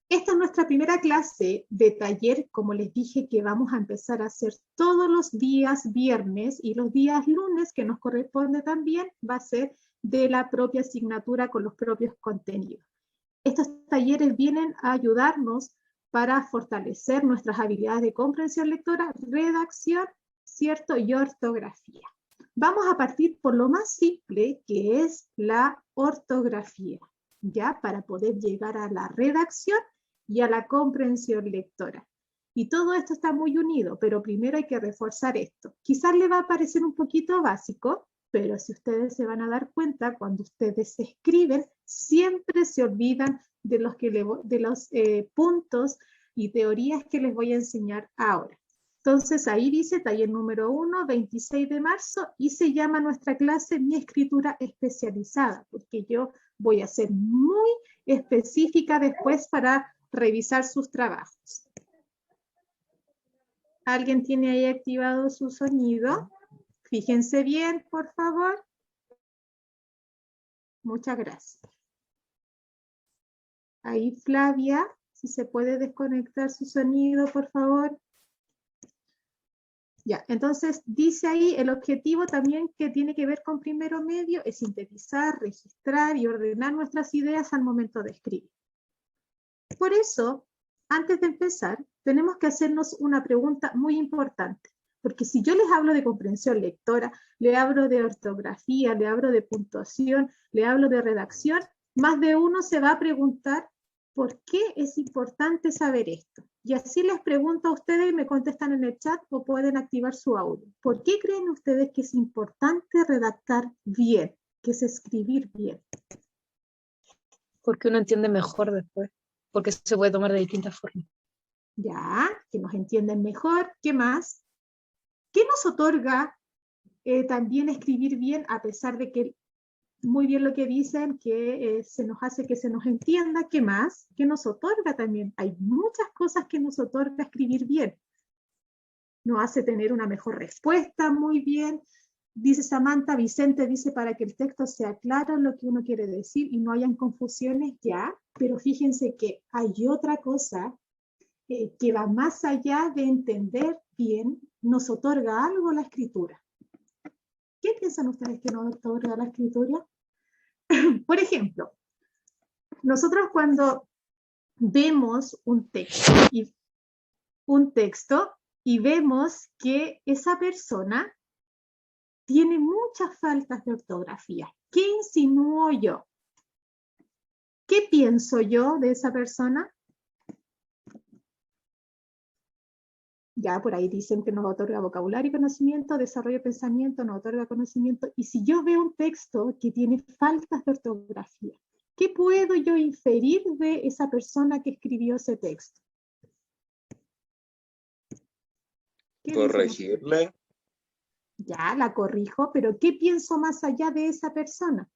Esta es nuestra primera clase de taller, como les dije, que vamos a empezar a hacer todos los días viernes y los días lunes, que nos corresponde también, va a ser de la propia asignatura con los propios contenidos. Estos talleres vienen a ayudarnos para fortalecer nuestras habilidades de comprensión lectora, redacción, ¿cierto? Y ortografía. Vamos a partir por lo más simple, que es la ortografía, ¿ya? Para poder llegar a la redacción y a la comprensión lectora. Y todo esto está muy unido, pero primero hay que reforzar esto. Quizás le va a parecer un poquito básico, pero si ustedes se van a dar cuenta, cuando ustedes escriben, siempre se olvidan de los puntos y teorías que les voy a enseñar ahora. Entonces ahí dice taller número 1, 26 de marzo, y se llama nuestra clase Mi Escritura Especializada, porque yo voy a ser muy específica después para revisar sus trabajos. ¿Alguien tiene ahí activado su sonido? Fíjense bien, por favor. Muchas gracias. Ahí Flavia, si se puede desconectar su sonido, por favor. Ya, entonces dice ahí el objetivo también que tiene que ver con primero medio es sintetizar, registrar y ordenar nuestras ideas al momento de escribir. Por eso, antes de empezar, tenemos que hacernos una pregunta muy importante. Porque si yo les hablo de comprensión lectora, le hablo de ortografía, le hablo de puntuación, le hablo de redacción, más de uno se va a preguntar ¿por qué es importante saber esto? Y así les pregunto a ustedes y me contestan en el chat o pueden activar su audio. ¿Por qué creen ustedes que es importante redactar bien, que es escribir bien? Porque uno entiende mejor después, porque se puede tomar de distintas formas. Ya, que nos entienden mejor. ¿Qué más? ¿Qué nos otorga también escribir bien, a pesar de que muy bien lo que dicen, que se nos hace que se nos entienda? ¿Qué más? ¿Qué nos otorga también? Hay muchas cosas que nos otorga escribir bien. Nos hace tener una mejor respuesta, muy bien. Dice Samantha, Vicente dice para que el texto sea claro lo que uno quiere decir y no hayan confusiones, ya, pero fíjense que hay otra cosa que va más allá de entender bien, nos otorga algo la escritura. ¿Qué piensan ustedes que nos otorga la escritura? Por ejemplo, nosotros cuando vemos un texto y vemos que esa persona tiene muchas faltas de ortografía. ¿Qué insinúo yo? ¿Qué pienso yo de esa persona? Ya por ahí dicen que nos otorga vocabulario y conocimiento, desarrollo de pensamiento, nos otorga conocimiento. Y si yo veo un texto que tiene faltas de ortografía, ¿qué puedo yo inferir de esa persona que escribió ese texto? Corregirle. Ya, la corrijo, pero ¿qué pienso más allá de esa persona?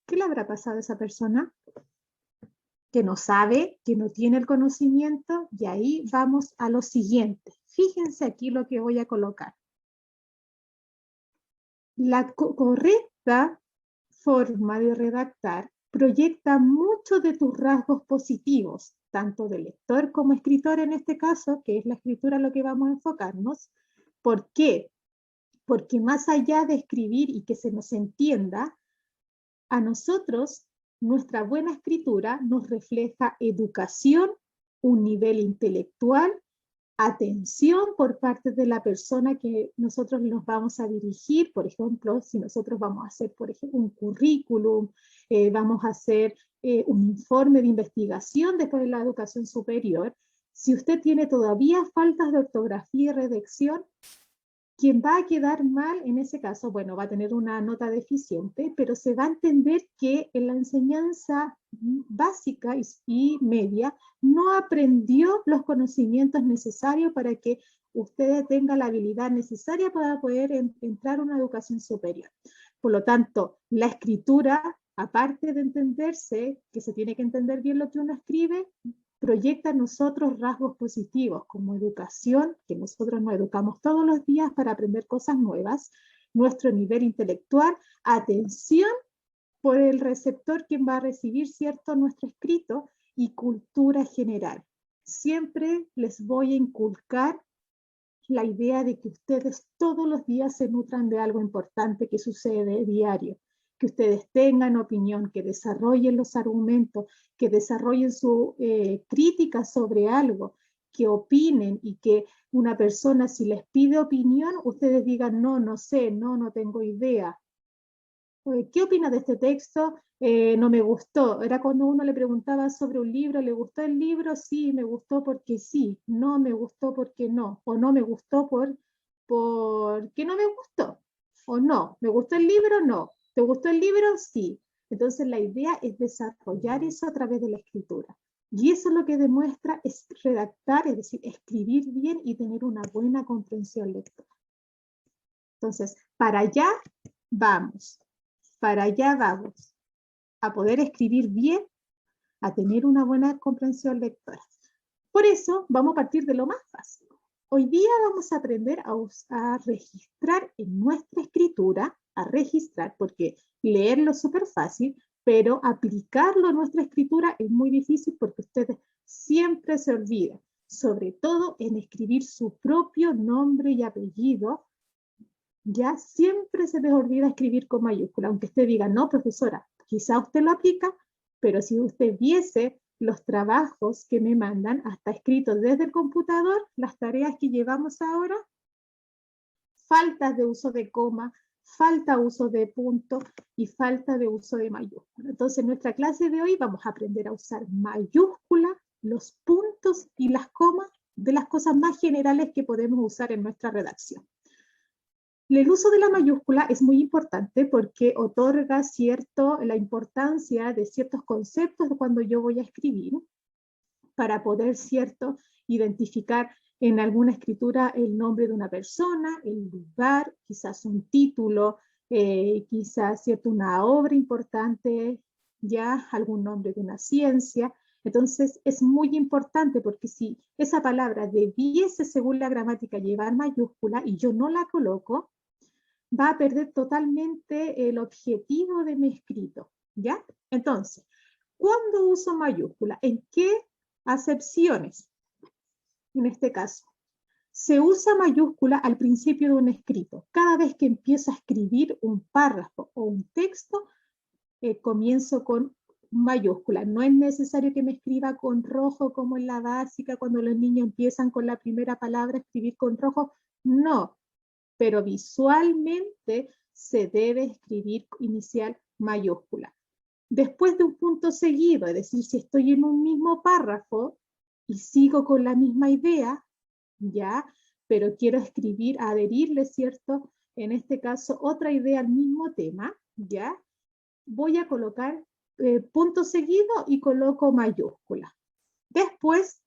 ¿Qué le habrá pasado a esa persona? Que no sabe, que no tiene el conocimiento, y ahí vamos a lo siguiente. Fíjense aquí lo que voy a colocar. La correcta forma de redactar proyecta muchos de tus rasgos positivos, tanto de lector como escritor en este caso, que es la escritura lo que vamos a enfocarnos. ¿Por qué? Porque más allá de escribir y que se nos entienda, a nosotros nuestra buena escritura nos refleja educación, un nivel intelectual, atención por parte de la persona que nosotros nos vamos a dirigir. Por ejemplo, si nosotros vamos a hacer, por ejemplo, un currículum, vamos a hacer un informe de investigación después de la educación superior, si usted tiene todavía faltas de ortografía y redacción, quien va a quedar mal en ese caso, bueno, va a tener una nota deficiente, pero se va a entender que en la enseñanza básica y media no aprendió los conocimientos necesarios para que usted tenga la habilidad necesaria para poder entrar a una educación superior. Por lo tanto, la escritura, aparte de entenderse, que se tiene que entender bien lo que uno escribe, proyecta en nosotros rasgos positivos como educación, que nosotros nos educamos todos los días para aprender cosas nuevas, nuestro nivel intelectual, atención por el receptor quien va a recibir, ¿cierto?, nuestro escrito, y cultura general. Siempre les voy a inculcar la idea de que ustedes todos los días se nutran de algo importante que sucede diario, que ustedes tengan opinión, que desarrollen los argumentos, que desarrollen su crítica sobre algo, que opinen y que una persona si les pide opinión, ustedes digan no, no sé, no, no tengo idea. ¿Qué opina de este texto? No me gustó. Era cuando uno le preguntaba sobre un libro, ¿le gustó el libro? Sí, me gustó porque sí. No me gustó porque no. O no me gustó porque no me gustó. O no, ¿me gustó el libro? No. ¿Te gustó el libro? Sí. Entonces la idea es desarrollar eso a través de la escritura. Y eso lo que demuestra es redactar, es decir, escribir bien y tener una buena comprensión lectora. Entonces, para allá vamos. Para allá vamos, a poder escribir bien, a tener una buena comprensión lectora. Por eso vamos a partir de lo más fácil. Hoy día vamos a aprender a registrar en nuestra escritura, a registrar, porque leerlo es súper fácil, pero aplicarlo a nuestra escritura es muy difícil porque ustedes siempre se olvidan, sobre todo en escribir su propio nombre y apellido. Ya siempre se les olvida escribir con mayúscula, aunque usted diga, no, profesora, quizá usted lo aplica, pero si usted viese los trabajos que me mandan, hasta escritos desde el computador, las tareas que llevamos ahora, faltas de uso de coma, falta de uso de punto y falta de uso de mayúscula. Entonces, en nuestra clase de hoy vamos a aprender a usar mayúscula, los puntos y las comas de las cosas más generales que podemos usar en nuestra redacción. El uso de la mayúscula es muy importante porque otorga la importancia de ciertos conceptos cuando yo voy a escribir para poder, identificar en alguna escritura el nombre de una persona, el lugar, quizás un título, quizás, una obra importante, ya algún nombre de una ciencia. Entonces es muy importante porque si esa palabra debiese, según la gramática, llevar mayúscula y yo no la coloco, va a perder totalmente el objetivo de mi escrito, ¿ya? Entonces, ¿cuándo uso mayúscula? ¿En qué acepciones? En este caso, se usa mayúscula al principio de un escrito. Cada vez que empiezo a escribir un párrafo o un texto, comienzo con mayúscula. No es necesario que me escriba con rojo como en la básica, cuando los niños empiezan con la primera palabra a escribir con rojo. No, pero visualmente se debe escribir inicial mayúscula. Después de un punto seguido, es decir, si estoy en un mismo párrafo y sigo con la misma idea, ya, pero quiero escribir, adherirle, ¿cierto? En este caso, otra idea al mismo tema, ya, voy a colocar punto seguido y coloco mayúscula. Después,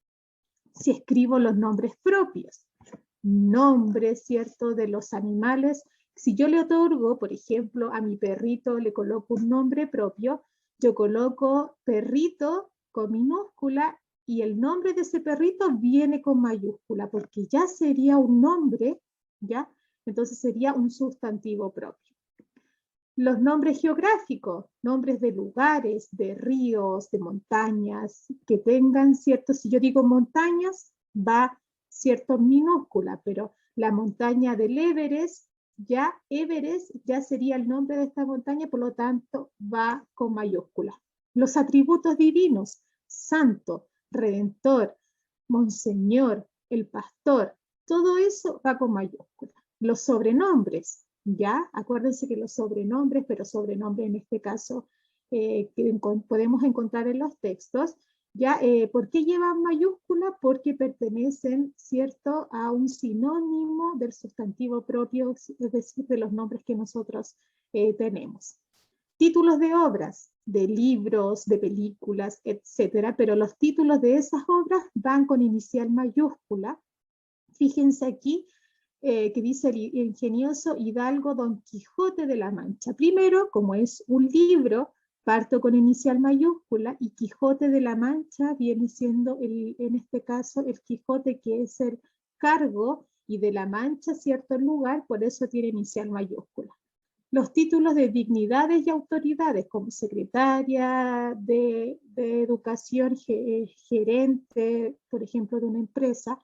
si escribo los nombres propios, nombre, ¿cierto?, de los animales. Si yo le otorgo, por ejemplo, a mi perrito le coloco un nombre propio, yo coloco perrito con minúscula y el nombre de ese perrito viene con mayúscula, porque ya sería un nombre, ¿ya? Entonces sería un sustantivo propio. Los nombres geográficos, nombres de lugares, de ríos, de montañas, que tengan, ¿cierto? Si yo digo montañas, va cierto minúscula, pero la montaña del Everest ya sería el nombre de esta montaña, por lo tanto va con mayúscula. Los atributos divinos, santo, redentor, monseñor, el pastor, todo eso va con mayúscula. Los sobrenombres, ya, acuérdense que los sobrenombres, pero sobrenombre en este caso que podemos encontrar en los textos, ¿ya? ¿Por qué llevan mayúscula? Porque pertenecen, ¿cierto?, a un sinónimo del sustantivo propio, es decir, de los nombres que nosotros tenemos. Títulos de obras, de libros, de películas, etcétera, pero los títulos de esas obras van con inicial mayúscula. Fíjense aquí que dice el ingenioso Hidalgo Don Quijote de la Mancha. Primero, como es un libro, parto con inicial mayúscula y Quijote de la Mancha viene siendo, en este caso, el Quijote que es el cargo y de la Mancha, cierto lugar, por eso tiene inicial mayúscula. Los títulos de dignidades y autoridades, como secretaria de de educación, gerente, por ejemplo, de una empresa,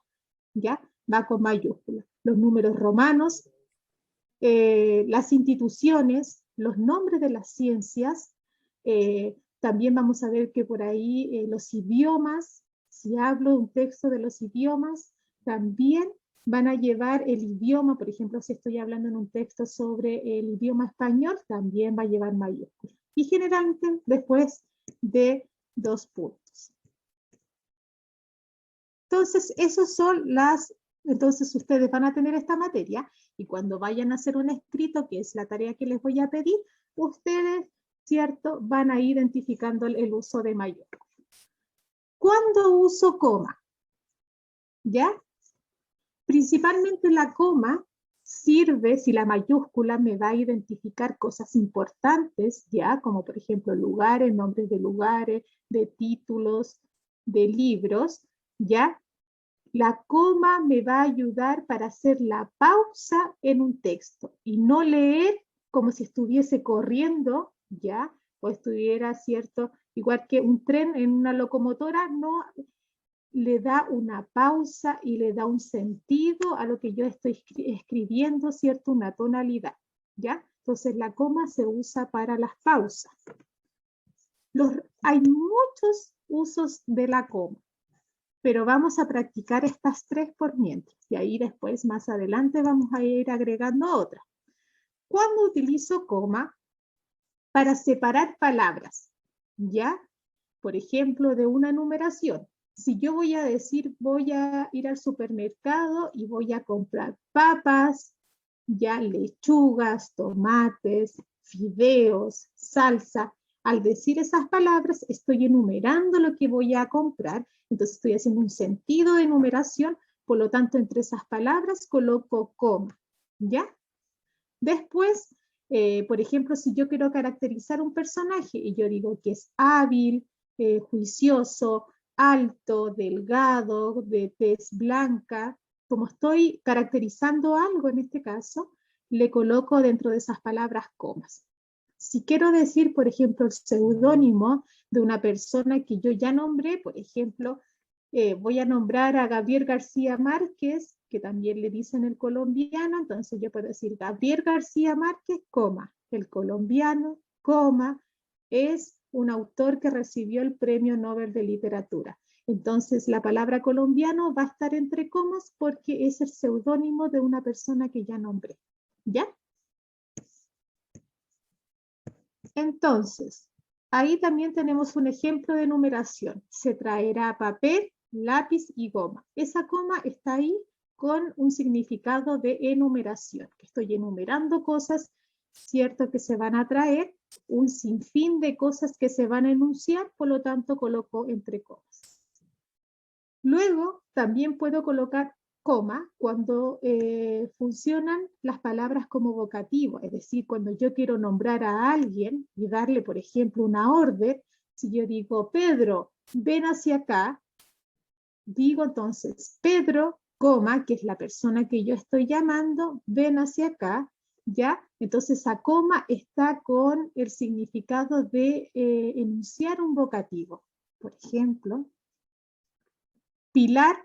¿ya? Va con mayúsculas. Los números romanos, las instituciones, los nombres de las ciencias, también vamos a ver que por ahí los idiomas, si hablo de un texto de los idiomas, también van a llevar el idioma, por ejemplo, si estoy hablando en un texto sobre el idioma español, también va a llevar mayúsculas. Y generalmente después de 2 puntos. Entonces, esos son entonces ustedes van a tener esta materia y cuando vayan a hacer un escrito, que es la tarea que les voy a pedir, ustedes, ¿cierto?, van a ir identificando el uso de mayúsculas. ¿Cuándo uso coma? ¿Ya? Principalmente la coma sirve si la mayúscula me va a identificar cosas importantes, ¿ya? Como por ejemplo lugares, nombres de lugares, de títulos, de libros, ¿ya? La coma me va a ayudar para hacer la pausa en un texto y no leer como si estuviese corriendo, ¿ya? O estuviera, ¿cierto? Igual que un tren en una locomotora, no le da una pausa y le da un sentido a lo que yo estoy escribiendo, ¿cierto? Una tonalidad, ¿ya? Entonces la coma se usa para las pausas. Hay muchos usos de la coma, pero vamos a practicar estas 3 por mientras, y ahí después, más adelante, vamos a ir agregando otras. ¿Cuándo utilizo coma? Para separar palabras, ¿ya? Por ejemplo, de una numeración. Si yo voy a decir, voy a ir al supermercado y voy a comprar papas, ya lechugas, tomates, fideos, salsa. Al decir esas palabras, estoy enumerando lo que voy a comprar, entonces estoy haciendo un sentido de numeración, por lo tanto, entre esas palabras coloco coma, ¿ya? Después, por ejemplo, si yo quiero caracterizar un personaje y yo digo que es hábil, juicioso, alto, delgado, de tez blanca, como estoy caracterizando algo en este caso, le coloco dentro de esas palabras comas. Si quiero decir, por ejemplo, el seudónimo de una persona que yo ya nombré, por ejemplo, voy a nombrar a Gabriel García Márquez, que también le dicen el colombiano, entonces yo puedo decir Gabriel García Márquez, coma, el colombiano, coma, es un autor que recibió el Premio Nobel de Literatura. Entonces la palabra colombiano va a estar entre comas porque es el seudónimo de una persona que ya nombré. ¿Ya? Entonces, ahí también tenemos un ejemplo de numeración. Se traerá papel, lápiz y goma. Esa coma está ahí con un significado de enumeración. Estoy enumerando cosas, cierto, que se van a traer, un sinfín de cosas que se van a enunciar, por lo tanto coloco entre comas. Luego también puedo colocar coma cuando funcionan las palabras como vocativo, es decir, cuando yo quiero nombrar a alguien y darle, por ejemplo, una orden, si yo digo, Pedro, ven hacia acá, digo entonces, Pedro, coma, que es la persona que yo estoy llamando, ven hacia acá, ¿ya? Entonces esa coma está con el significado de enunciar un vocativo. Por ejemplo, Pilar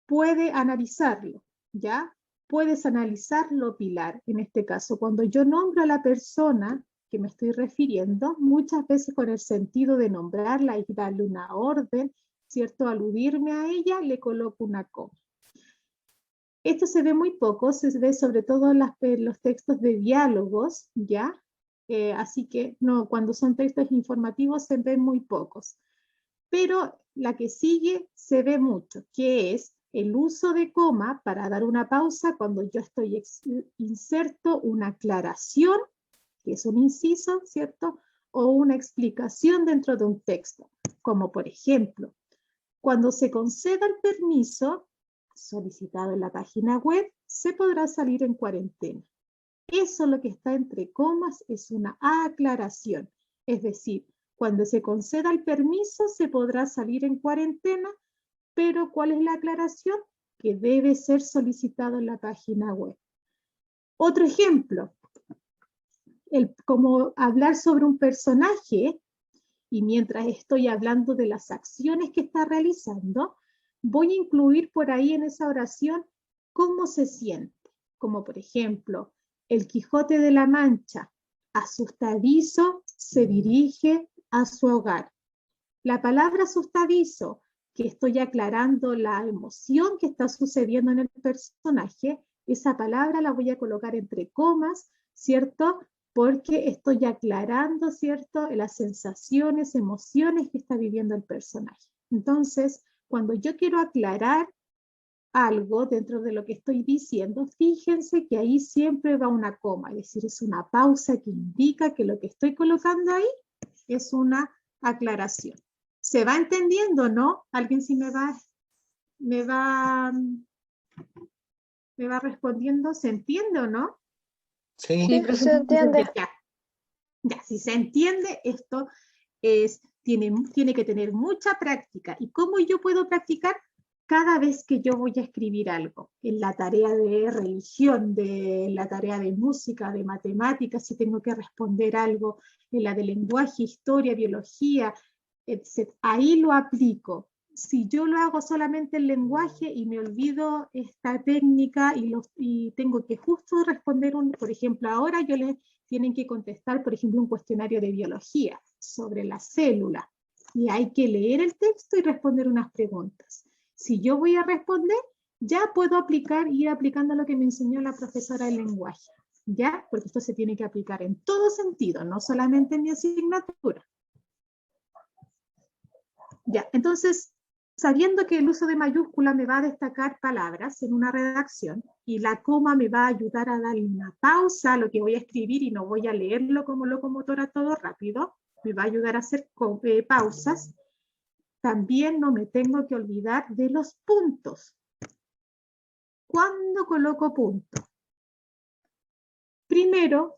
puede analizarlo, ¿ya? Puedes analizarlo, Pilar. En este caso, cuando yo nombro a la persona que me estoy refiriendo, muchas veces con el sentido de nombrarla y darle una orden, ¿cierto? Aludirme a ella, le coloco una coma. Esto se ve muy poco, se ve sobre todo en los textos de diálogos, ¿ya? Así que no, cuando son textos informativos se ven muy pocos. Pero la que sigue se ve mucho, que es el uso de coma para dar una pausa cuando yo inserto una aclaración, que es un inciso, ¿cierto? O una explicación dentro de un texto, como por ejemplo, cuando se conceda el permiso solicitado en la página web, se podrá salir en cuarentena. Eso lo que está entre comas es una aclaración, es decir, cuando se conceda el permiso se podrá salir en cuarentena, pero ¿cuál es la aclaración? Que debe ser solicitado en la página web. Otro ejemplo, como hablar sobre un personaje Y mientras estoy hablando de las acciones que está realizando, voy a incluir por ahí en esa oración cómo se siente. Como por ejemplo, el Quijote de la Mancha, asustadizo, se dirige a su hogar. La palabra asustadizo, que estoy aclarando la emoción que está sucediendo en el personaje, esa palabra la voy a colocar entre comas, ¿cierto? Porque estoy aclarando, ¿cierto?, las sensaciones, emociones que está viviendo el personaje. Entonces, cuando yo quiero aclarar algo dentro de lo que estoy diciendo, fíjense que ahí siempre va una coma, es decir, es una pausa que indica que lo que estoy colocando ahí es una aclaración. ¿Se va entendiendo, no? ¿Alguien sí me va respondiendo? ¿Se entiende o no? Sí. Sí, profe, se entiende. Ya, si se entiende, esto tiene que tener mucha práctica. ¿Y cómo yo puedo practicar? Cada vez que yo voy a escribir algo, en la tarea de religión, en la tarea de música, de matemáticas, si tengo que responder algo, en la de lenguaje, historia, biología, etc. Ahí lo aplico. Si yo lo hago solamente en lenguaje y me olvido esta técnica y tengo que justo responder, por ejemplo, ahora yo les tienen que contestar, por ejemplo, un cuestionario de biología sobre la célula. Y hay que leer el texto y responder unas preguntas. Si yo voy a responder, ya puedo ir aplicando lo que me enseñó la profesora de lenguaje, ¿ya? Porque esto se tiene que aplicar en todo sentido, no solamente en mi asignatura. Ya, entonces, sabiendo que el uso de mayúscula me va a destacar palabras en una redacción y la coma me va a ayudar a darle una pausa a lo que voy a escribir y no voy a leerlo como locomotora todo rápido, me va a ayudar a hacer pausas. También no me tengo que olvidar de los puntos. ¿Cuándo coloco punto? Primero,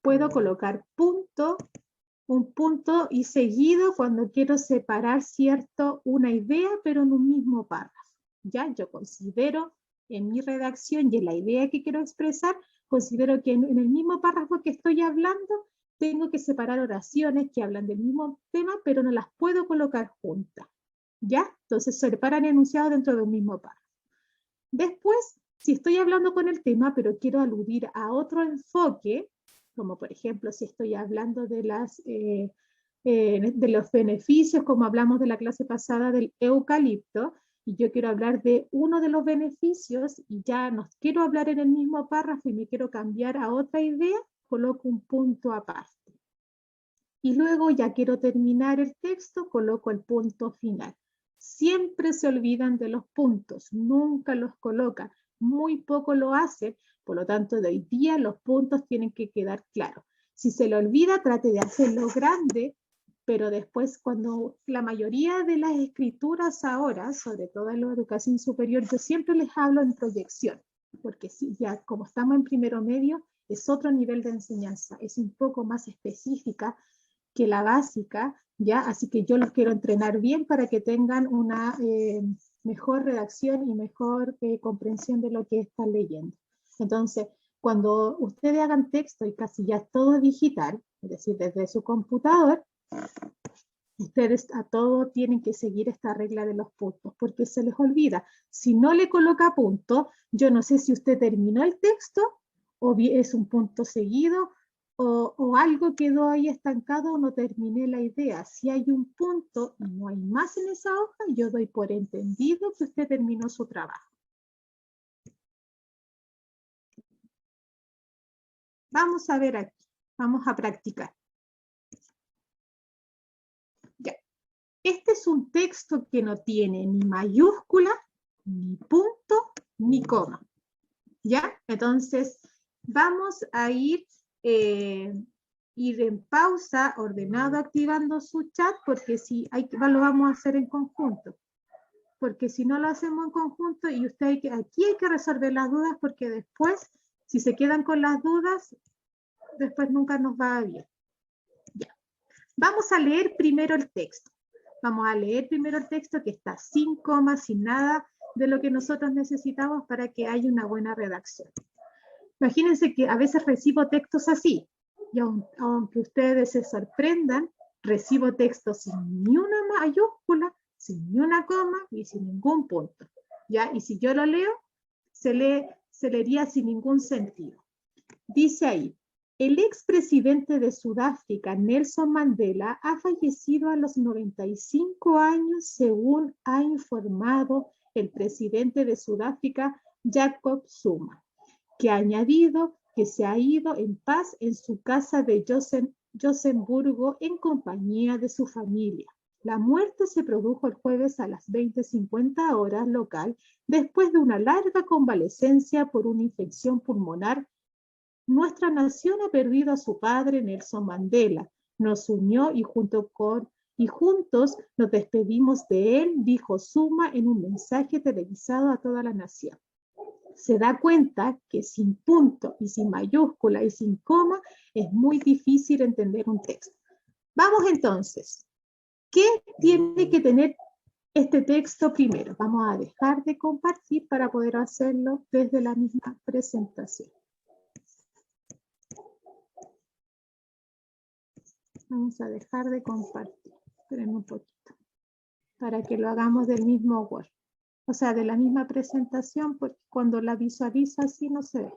puedo colocar un punto y seguido cuando quiero separar, ¿cierto?, una idea, pero en un mismo párrafo. Ya, yo considero en mi redacción y en la idea que quiero expresar, considero que en el mismo párrafo que estoy hablando, tengo que separar oraciones que hablan del mismo tema, pero no las puedo colocar juntas. ¿Ya? Entonces se separan enunciados dentro de un mismo párrafo. Después, si estoy hablando con el tema, pero quiero aludir a otro enfoque, como por ejemplo si estoy hablando de los beneficios, como hablamos de la clase pasada del eucalipto, y yo quiero hablar de uno de los beneficios y ya no quiero hablar en el mismo párrafo y me quiero cambiar a otra idea, coloco un punto aparte. Y luego ya quiero terminar el texto, coloco el punto final. Siempre se olvidan de los puntos, nunca los colocan, muy poco lo hacen, por lo tanto de hoy día los puntos tienen que quedar claros. Si se le olvida, trate de hacerlo grande, pero después cuando la mayoría de las escrituras ahora, sobre todo en la educación superior, yo siempre les hablo en proyección, porque si ya como estamos en primero medio, es otro nivel de enseñanza, es un poco más específica que la básica, ¿ya? Así que yo los quiero entrenar bien para que tengan una mejor redacción y mejor comprensión de lo que están leyendo. Entonces, cuando ustedes hagan texto y casi ya todo digital, es decir, desde su computador, ustedes a todo tienen que seguir esta regla de los puntos, porque se les olvida. Si no le coloca punto, yo no sé si usted terminó el texto o es un punto seguido, o algo quedó ahí estancado o no terminé la idea. Si hay un punto y no hay más en esa hoja, yo doy por entendido que usted terminó su trabajo. Vamos a ver aquí, vamos a practicar. Ya. Este es un texto que no tiene ni mayúscula, ni punto, ni coma. ¿Ya? Entonces, vamos a ir en pausa, ordenado, activando su chat, porque si lo vamos a hacer en conjunto. Porque si no lo hacemos en conjunto y aquí hay que resolver las dudas, porque después, si se quedan con las dudas, después nunca nos va bien. Ya. Vamos a leer primero el texto. Vamos a leer primero el texto que está sin comas, sin nada de lo que nosotros necesitamos para que haya una buena redacción. Imagínense que a veces recibo textos así, y aunque ustedes se sorprendan, Recibo texto sin ni una mayúscula, sin ni una coma y sin ningún punto. ¿Ya? Y si yo lo leo, se leería sin ningún sentido. Dice ahí, el expresidente de Sudáfrica, Nelson Mandela, ha fallecido a los 95 años, según ha informado el presidente de Sudáfrica, Jacob Zuma, que ha añadido que se ha ido en paz en su casa de Johannesburgo en compañía de su familia. La muerte se produjo el jueves a las 20:50 horas local, después de una larga convalecencia por una infección pulmonar. Nuestra nación ha perdido a su padre Nelson Mandela. Nos unió y juntos nos despedimos de él, dijo Zuma en un mensaje televisado a toda la nación. Se da cuenta que sin punto y sin mayúscula y sin coma es muy difícil entender un texto. Vamos entonces. ¿Qué tiene que tener este texto primero? Vamos a dejar de compartir para poder hacerlo desde la misma presentación. Vamos a dejar de compartir. Esperen un poquito. Para que lo hagamos del mismo Word. O sea, de la misma presentación, porque cuando la visualizo así no se ve.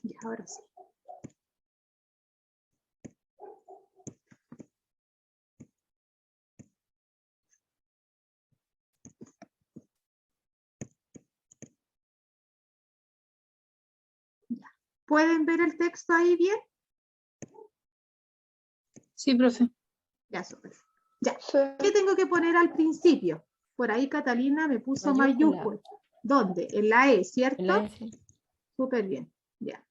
Y ahora sí. Ya. ¿Pueden ver el texto ahí bien? Sí, profe. Ya, súper. Ya. ¿Qué tengo que poner al principio? Por ahí Catalina me puso mayúscula. ¿Dónde? En la E, ¿cierto? En la E, sí. Súper bien. Ya.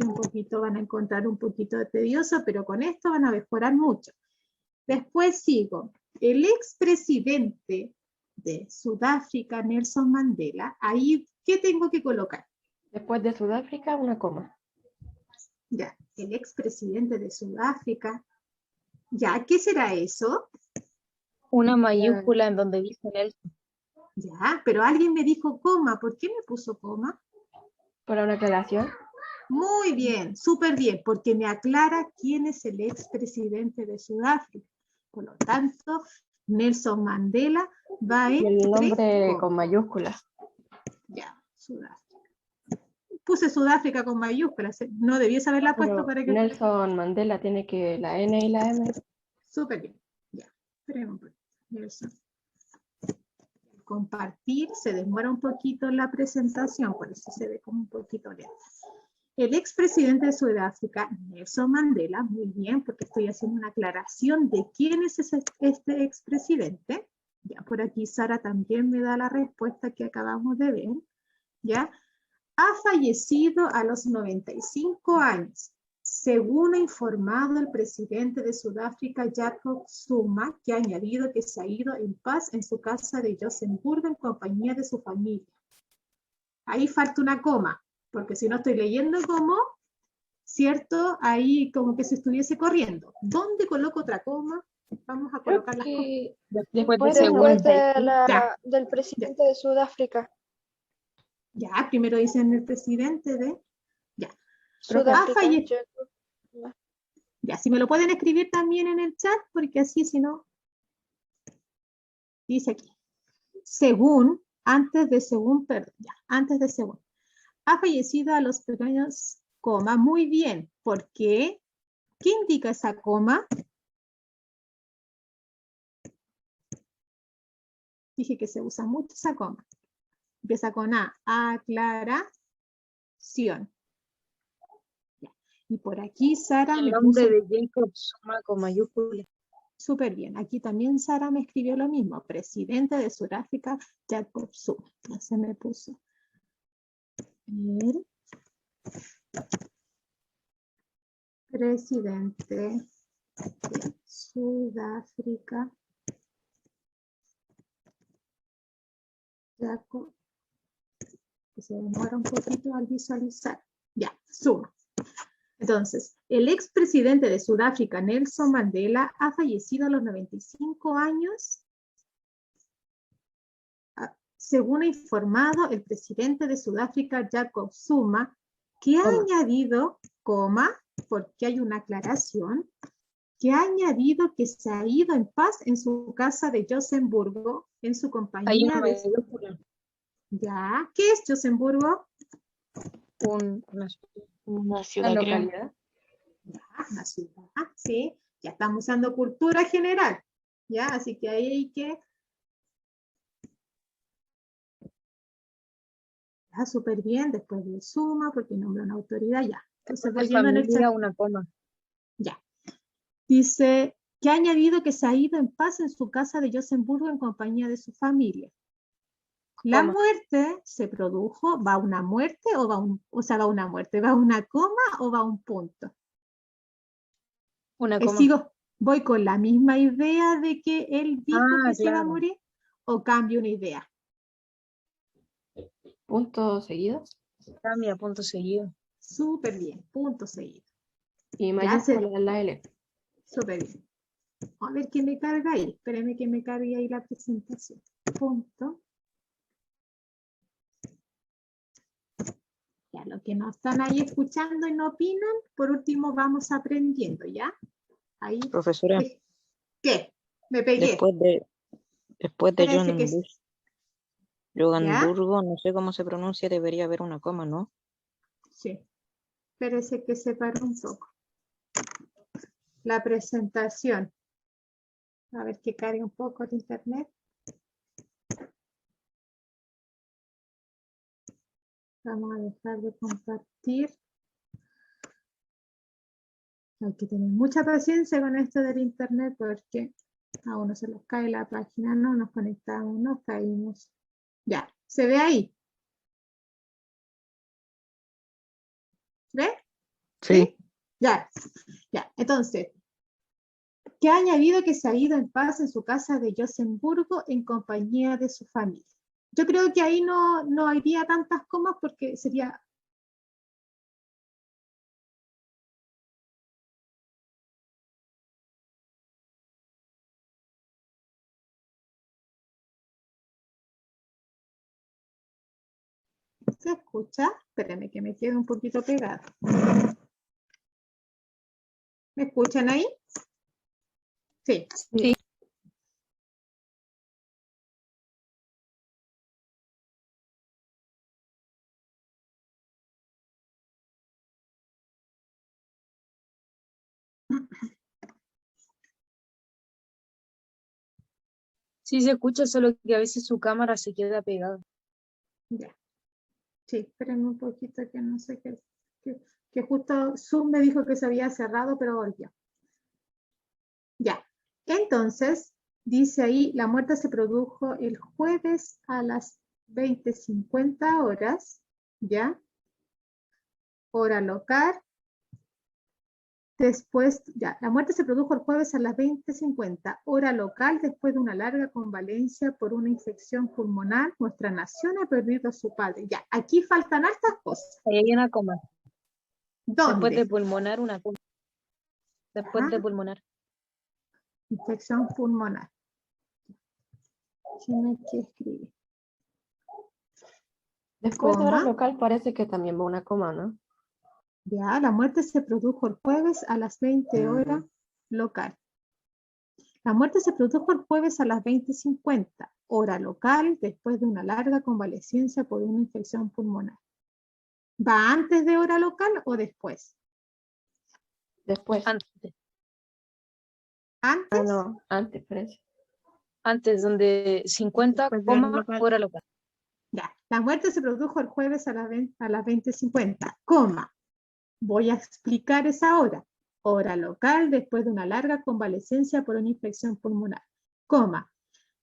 Un poquito van a encontrar un poquito de tedioso, pero con esto van a mejorar mucho. Después sigo. El expresidente de Sudáfrica, Nelson Mandela, ahí, ¿qué tengo que colocar? Después de Sudáfrica, una coma. Ya, el expresidente de Sudáfrica. Ya, ¿qué será eso? Una mayúscula en donde dice Nelson. Ya, pero alguien me dijo coma. ¿Por qué me puso coma? Para una aclaración. Muy bien, súper bien, porque me aclara quién es el expresidente de Sudáfrica. Por lo tanto, Nelson Mandela va Y en el nombre 3 con mayúsculas. Ya, Sudáfrica. Puse Sudáfrica con mayúsculas, no debiese haberla puesto para que... Nelson Mandela tiene que la N y la M. Súper bien, ya. Esperemos un poquito. Nelson. Compartir, se demora un poquito la presentación, por eso se ve como un poquito lenta. El expresidente de Sudáfrica, Nelson Mandela, muy bien, porque estoy haciendo una aclaración de quién es este expresidente. Ya por aquí Sara también me da la respuesta que acabamos de ver. ¿Ya? Ha fallecido a los 95 años, según ha informado el presidente de Sudáfrica, Jacob Zuma, que ha añadido que se ha ido en paz en su casa de Johannesburgo en compañía de su familia. Ahí falta una coma, porque si no estoy leyendo como, ¿cierto? Ahí como que se estuviese corriendo. ¿Dónde coloco otra coma? Vamos a colocar las comas. Después de Después según. del presidente de Sudáfrica. Ya, primero dicen el presidente de... Ya. Sudáfrica. Ya, si me lo pueden escribir también en el chat, porque así si no... Dice aquí. Según, antes de según, perdón, ya, antes de según. Ha fallecido a los pequeños, coma, muy bien. ¿Por qué? ¿Qué indica esa coma? Dije que se usa mucho esa coma. Empieza con A, aclaración. Ya. Y por aquí Sara El me nombre puso... de Jacob Zuma con mayúscula. Súper bien. Aquí también Sara me escribió lo mismo. Presidente de Sudáfrica, Jacob Zuma. Entonces me puso. Presidente de Sudáfrica, Jacob, que se demora un poquito al visualizar. Ya, Zuma. Entonces, el expresidente de Sudáfrica, Nelson Mandela, ha fallecido a los 95 años, según ha informado el presidente de Sudáfrica, Jacob Zuma, que ha Coma. añadido, coma, porque hay una aclaración, que ha añadido que se ha ido en paz en su casa de Josenburgo, en su Hay compañía una de... mayúscula. ¿Ya? ¿Qué es Josenburgo? Una La ciudad, creo. localidad. Una ciudad, ¿sí? Ya estamos usando cultura general, ¿ya? Así que ahí hay que... Está súper bien, después de suma, porque nombra una autoridad, ya. Entonces voy De viendo en el familia, chat. una coma. Ya. Dice que ha añadido que se ha ido en paz en su casa de Josenburgo en compañía de su familia. La Coma. muerte se produjo, ¿va una muerte o va va una muerte? ¿Va una coma o va un punto? Una coma. Sigo, voy con la misma idea de que él dijo que se iba a Claro. morir o cambio una idea. Punto seguido. Cambia, punto seguido. Súper bien, punto seguido. Y Ya mayúscula en la L. súper bien. A ver qué me carga ahí. Espérenme que me cargue ahí la presentación. Punto. Ya, los que no están ahí escuchando y no opinan, por último vamos aprendiendo, ¿ya? Ahí. Profesora, ¿Qué? Me pegué. después de Parece que Johanburgo, no sé cómo se pronuncia, debería haber una coma, ¿no? sí. Parece que se paró un poco. La presentación. A ver que cargue un poco el internet. Vamos a dejar de compartir. Hay que tener mucha paciencia con esto del internet porque a uno se nos cae la página, no nos conectamos, nos caímos. Ya, ¿se ve ahí? ¿Ve? Sí. Ya, ya. Entonces, que ha añadido que se ha ido en paz en su casa de Josenburgo en compañía de su familia. Yo creo que ahí no habría tantas comas porque sería... ¿Se escucha? Espérenme que me quede un poquito pegado. ¿Me escuchan ahí? Sí. Sí. Sí se escucha, solo que a veces su cámara se queda pegada. Ya. Sí, espérenme un poquito que no sé qué. Que justo Zoom me dijo que se había cerrado, pero volvió. Ya. Entonces, dice ahí, la muerte se produjo el jueves a las 20:50 horas, ¿ya? Hora local. Después, ya, la muerte se produjo el jueves a las 20:50, hora local, después de una larga convalencia por una infección pulmonar. Nuestra nación ha perdido a su padre. Ya, aquí faltan hartas cosas. Ahí hay una coma. Después de ¿Dónde? pulmonar, una coma. Después de Ajá. pulmonar. Infección pulmonar. Tiene que escribir. Después de hora Coma. local parece que también va una coma, ¿no? Ya, la muerte se produjo el jueves a las 20 horas local. La muerte se produjo el jueves a las 20:50, hora local, después de una larga convalecencia por una infección pulmonar. ¿Va antes de hora local o después? Después. Antes. ¿Antes? Ah, no, antes parece. Antes, donde 50, Después de hora coma, local. hora local. Ya, la muerte se produjo el jueves a las 20:50, coma. Voy a explicar esa hora. Hora local después de una larga convalecencia por una infección pulmonar, coma.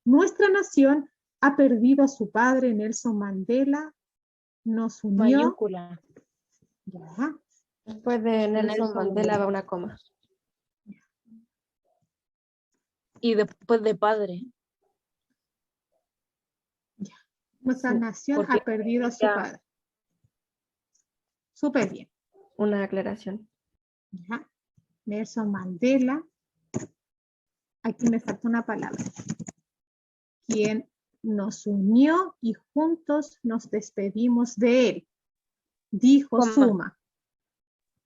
Nuestra nación ha perdido a su padre Nelson Mandela, nos unió. Mayúscula. Ya. Después de Nelson Nelson Mandela Mandela. va una coma. Y después de padre. Nuestra Sí, nación porque ha perdido a su ya- padre. Súper bien. Una aclaración. Ya. Nelson Mandela. Aquí me falta una palabra. Quien nos unió y juntos nos despedimos de él. Dijo Coma. Zuma.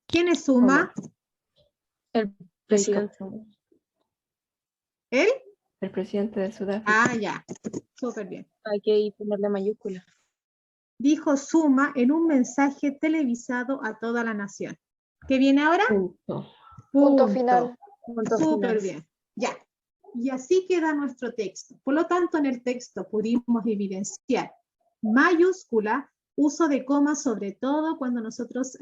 ¿Quién es Zuma? El presidente. ¿Él? El presidente de Sudáfrica. Ah, ya. Súper bien. Hay que ponerle mayúscula. Dijo Zuma en un mensaje televisado a toda la nación. ¿Qué viene ahora? Punto. Punto final. Punto Súper final. bien. Ya. Y así queda nuestro texto. Por lo tanto, en el texto pudimos evidenciar mayúscula, uso de comas, sobre todo cuando nosotros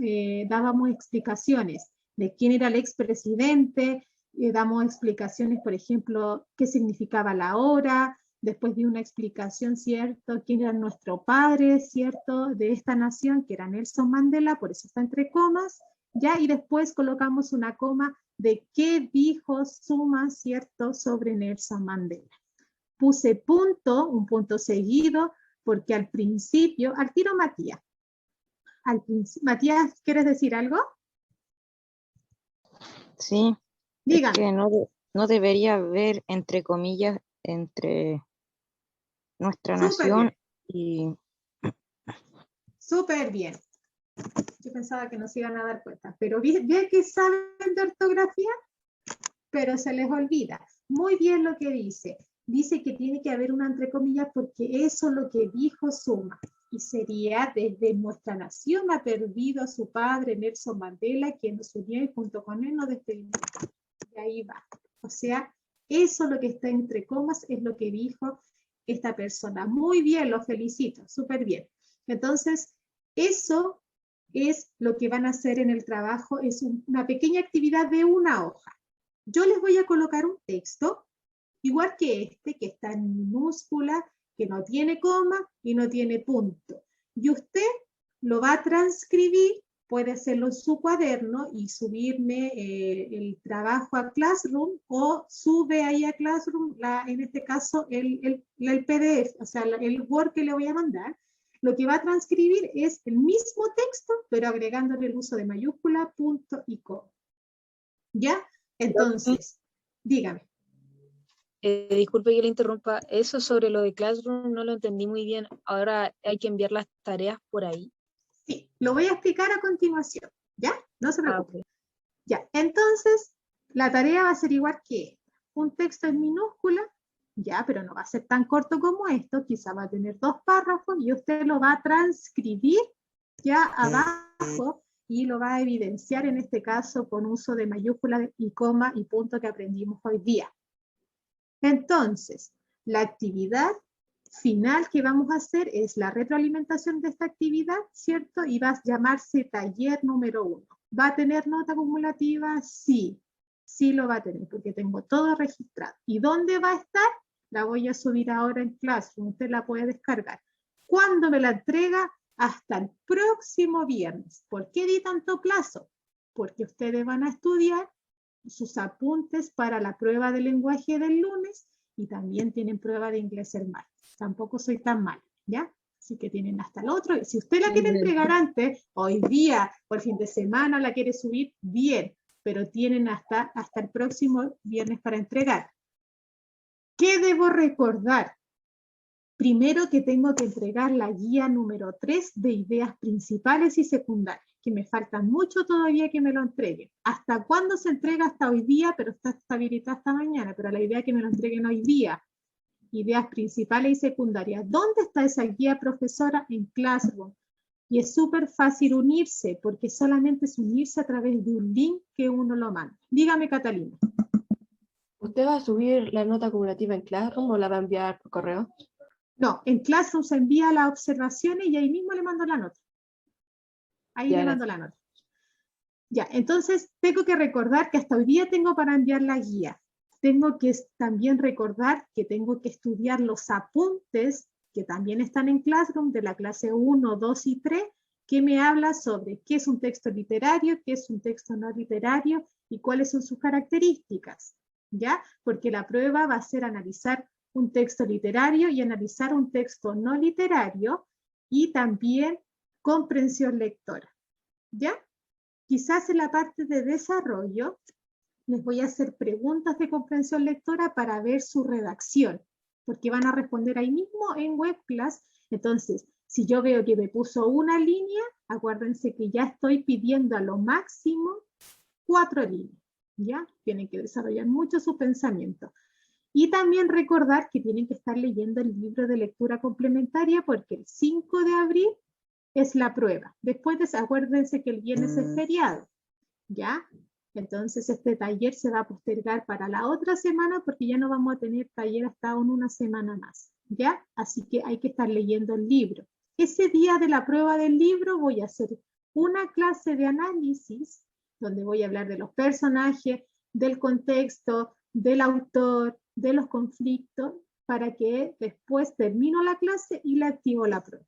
dábamos explicaciones de quién era el expresidente, damos explicaciones, por ejemplo, qué significaba la hora, después de una explicación, ¿cierto?, quién era nuestro padre, ¿cierto?, de esta nación, que era Nelson Mandela, por eso está entre comas, ¿ya? Y después colocamos una coma de qué dijo Zuma, ¿cierto?, sobre Nelson Mandela. Puse punto, un punto seguido, porque al principio, al tiro Matías. Matías, ¿quieres decir algo? Sí, Dígame. es que no debería haber, entre comillas, entre nuestra Súper nación bien. y Súper bien. Yo pensaba que no se iban a dar cuenta, pero ve que saben de ortografía, pero se les olvida. Muy bien lo que dice. Dice que tiene que haber una entre comillas porque eso es lo que dijo Zuma. Y sería: desde nuestra nación ha perdido a su padre Nelson Mandela, quien nos unió y junto con él nos despedimos. Y ahí va. O sea, eso lo que está entre comas es lo que dijo esta persona. Muy bien, lo felicito, súper bien. Entonces, eso es lo que van a hacer en el trabajo, es una pequeña actividad de una hoja. Yo les voy a colocar un texto, igual que este, que está en minúscula, que no tiene coma y no tiene punto. Y usted lo va a transcribir, puede hacerlo en su cuaderno y subirme el trabajo a Classroom, o sube ahí a Classroom, en este caso, el PDF, o sea, el Word que le voy a mandar. Lo que va a transcribir es el mismo texto, pero agregándole el uso de mayúscula, punto y coma. ¿Ya? Entonces, dígame. Disculpe que le interrumpa. Eso sobre lo de Classroom no lo entendí muy bien. Ahora hay que enviar las tareas por ahí. Sí, lo voy a explicar a continuación. ¿Ya? No se preocupe. Okay. Ya, entonces, la tarea va a ser igual que esta. Un texto en minúscula, ya, pero no va a ser tan corto como esto, quizá va a tener 2 párrafos y usted lo va a transcribir ya abajo y lo va a evidenciar en este caso con uso de mayúsculas y coma y punto que aprendimos hoy día. Entonces, la actividad final que vamos a hacer es la retroalimentación de esta actividad, ¿cierto? Y va a llamarse taller número 1. ¿Va a tener nota acumulativa? Sí, sí lo va a tener, porque tengo todo registrado. ¿Y dónde va a estar? La voy a subir ahora en Classroom, usted la puede descargar. ¿Cuándo me la entrega? Hasta el próximo viernes. ¿Por qué di tanto plazo? Porque ustedes van a estudiar sus apuntes para la prueba de lenguaje del lunes y también tienen prueba de inglés el martes. Tampoco soy tan mal, ¿ya? Así que tienen hasta el otro. Si usted la quiere entregar antes, hoy día, por fin de semana, la quiere subir, bien, pero tienen hasta el próximo viernes para entregar. ¿Qué debo recordar? Primero, que tengo que entregar la guía número 3 de ideas principales y secundarias, que me falta mucho todavía que me lo entreguen. ¿Hasta cuándo se entrega? Hasta hoy día, pero está habilitada hasta mañana, pero la idea es que me lo entreguen hoy día. Ideas principales y secundarias. ¿Dónde está esa guía, profesora? En Classroom. Y es súper fácil unirse, porque solamente es unirse a través de un link que uno lo manda. Dígame, Catalina. ¿Usted va a subir la nota acumulativa en Classroom o la va a enviar por correo? No, en Classroom se envía las observaciones y ahí mismo le mando la nota. Ahí Ya, le mando la nota. Ya, entonces tengo que recordar que hasta hoy día tengo para enviar la guía. Tengo que también recordar que tengo que estudiar los apuntes que también están en Classroom de la clase 1, 2 y 3, que me habla sobre qué es un texto literario, qué es un texto no literario y cuáles son sus características, ¿ya? Porque la prueba va a ser analizar un texto literario y analizar un texto no literario y también comprensión lectora, ¿ya? Quizás en la parte de desarrollo les voy a hacer preguntas de comprensión lectora para ver su redacción, porque van a responder ahí mismo en WebClass. Entonces, si yo veo que me puso una línea, acuérdense que ya estoy pidiendo a lo máximo 4 líneas, ¿ya? Tienen que desarrollar mucho su pensamiento. Y también recordar que tienen que estar leyendo el libro de lectura complementaria porque el 5 de abril es la prueba. Después acuérdense que el viernes es feriado, ¿ya? Entonces este taller se va a postergar para la otra semana porque ya no vamos a tener taller hasta en una semana más, ¿ya? Así que hay que estar leyendo el libro. Ese día de la prueba del libro voy a hacer una clase de análisis donde voy a hablar de los personajes, del contexto, del autor, de los conflictos, para que después termino la clase y le activo la prueba.